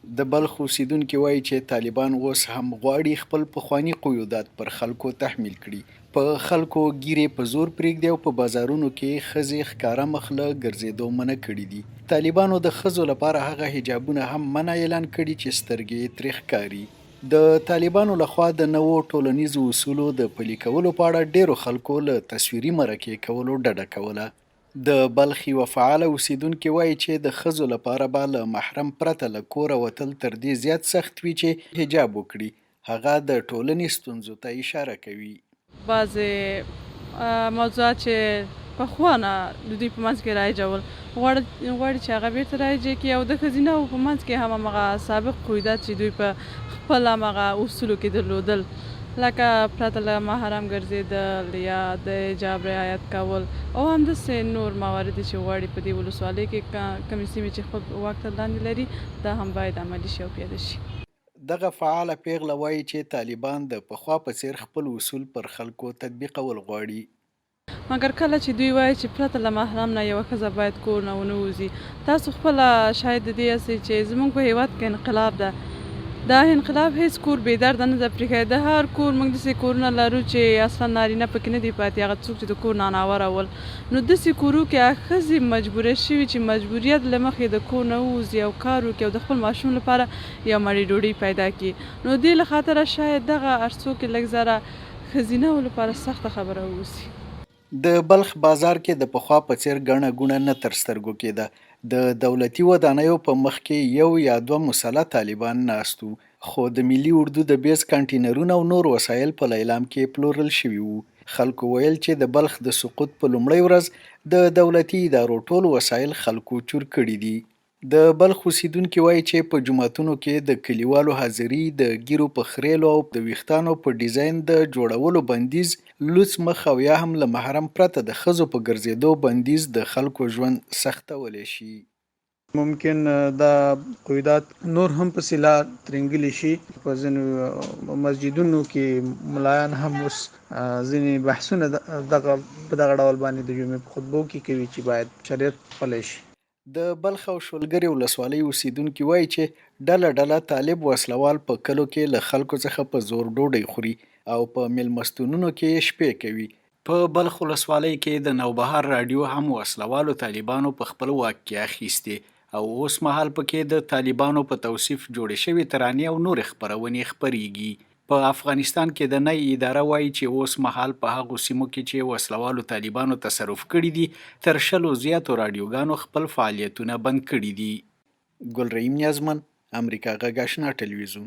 د بلخ اوسیدونکي وایي چې طالبان اوس هم غواړي خپل پخواني قیودات پر خلکو تحمیل کړي. په خلکو ګیرې په زور پرېږدي او په بازارونو کې ښځې ښکاره مخ له ګرځېدو منع کړي دي. طالبانو د ښځو لپاره هغه حجابونه هم منع اعلان کړي چې سترګې یې ترې ښکاري. د طالبانو لخوا د نوو ټولنیزو اصولو د پلي کولو په اړه ډیرو خلکو له تصویري مرکې کولو ډډه کوله. د بلخ یوه فعاله اوسیدونکې وایي چې د ښځو لپاره به له محرم پرته له کوره وتل تر دې زیات سخت وي چې حجاب وکړي. هغه د ټولنې ستونزو ته اشاره کوي. بعضې موضوعات چې پخوانه د دوی په منځ کې رایجول غواړي چې هغه بیرته رایجې کړي، او د ښځینهو په منځ کې هم همغه سابق قیودات چې دوی په خپل همغه اصولو کې درلودل، لکه پرته له محرم ګرځېدل یا د حجاب رعایت کول، او همداسې نور موارد چې غواړي په دې ولسوالۍ کې کومې سیمې چې خپل واک تر لاندې لري دا هم باید عملي شي او پیاده شي. دغه فعاله پیغله وایي چې طالبان د پخوا په څیر خپل اصول پر خلکو تطبیقول غواړي. مګر کله چې دوی وایي چې پرته له محرم نه یوه ښځه باید کور نه ونه وځي، تاسو خپله شاید د دې یاستئ چې زموږ په هیواد کې انقلاب ده، دا انقلاب هیڅ کور بې درده نه ده پرېښی. د هر کور موږ داسې کورونه لرو چې اصلا نارینه پکې نه دي پاتې، هغه څوک چې د کور نه ناوره ول، نو داسې کورو کې ښځې مجبوره شوي چې مجبوریت له مخې د کور نه ووځي او کار وکړي او د خپل ماشوم لپاره یو مړۍ ډوډۍ پیدا کړي. نو دې له خاطره شاید دغه ارڅو کې لږ ذره ښځینهو لپاره سخته خبره واوسي. د بلخ بازار کې د پخوا په څیر ګڼه ګوڼه نه تر سترګو کېده. د دولتي ودانیو په مخ کې یو یا دوه مسلح طالبان ناست وو، خو د ملي اردو د بیس کانټینرونه او نور وسایل په لیلام کې پلورل شوي وو. خلکو ویل چې د بلخ د سقوط په لومړۍ ورځ د دولتي ادارو ټول وسایل خلکو چور کړي دي. د بلخ اوسیدونکي وایي چې په جوماتونو کې د کلیوالو حاضري، د ګیرو په خریلو او د ویښتانو په ډیزاین د جوړولو بندیز، لوڅ مخ او یا هم له محرم پرته د ښځو په ګرځېدو بندیز د خلکو ژوند سختولی شي. ممکن دا قیودات نور هم پسې لا ترنګلی شي. په ځینو مسجدونو کې ملایان هم اوس ځینې بحثونه په دغه ډول باندې د جمعې په خطبو کې کوي چې باید شریعت پلی شي. د بلخ او شولګرې ولسوالۍ اوسیدونکي وایي چې ډله ډله طالب وسلوال په کلو کې له خلکو څخه په زور ډوډۍ خوري او په میلمستونونو کې شپې کوي. په بلخ ولسوالۍ کې د نوبهار راډیو هم وسلوالو طالبانو په خپل واک کې اخیستې او اوس مهال پکې د طالبانو په توصیف جوړې شوې ترانې او نورې خپرونې خپریږي. په افغانستان کې د نی اداره وایي چې اوس مهال په هغو سیمو کې چې وسلوالو طالبانو تصرف کړي دي تر 100 زیاتو راډیوګانو خپل فعالیتونه بند کړي دي. ګل رحیم نیازمن، امریکا غږ آشنا ټلویزیون.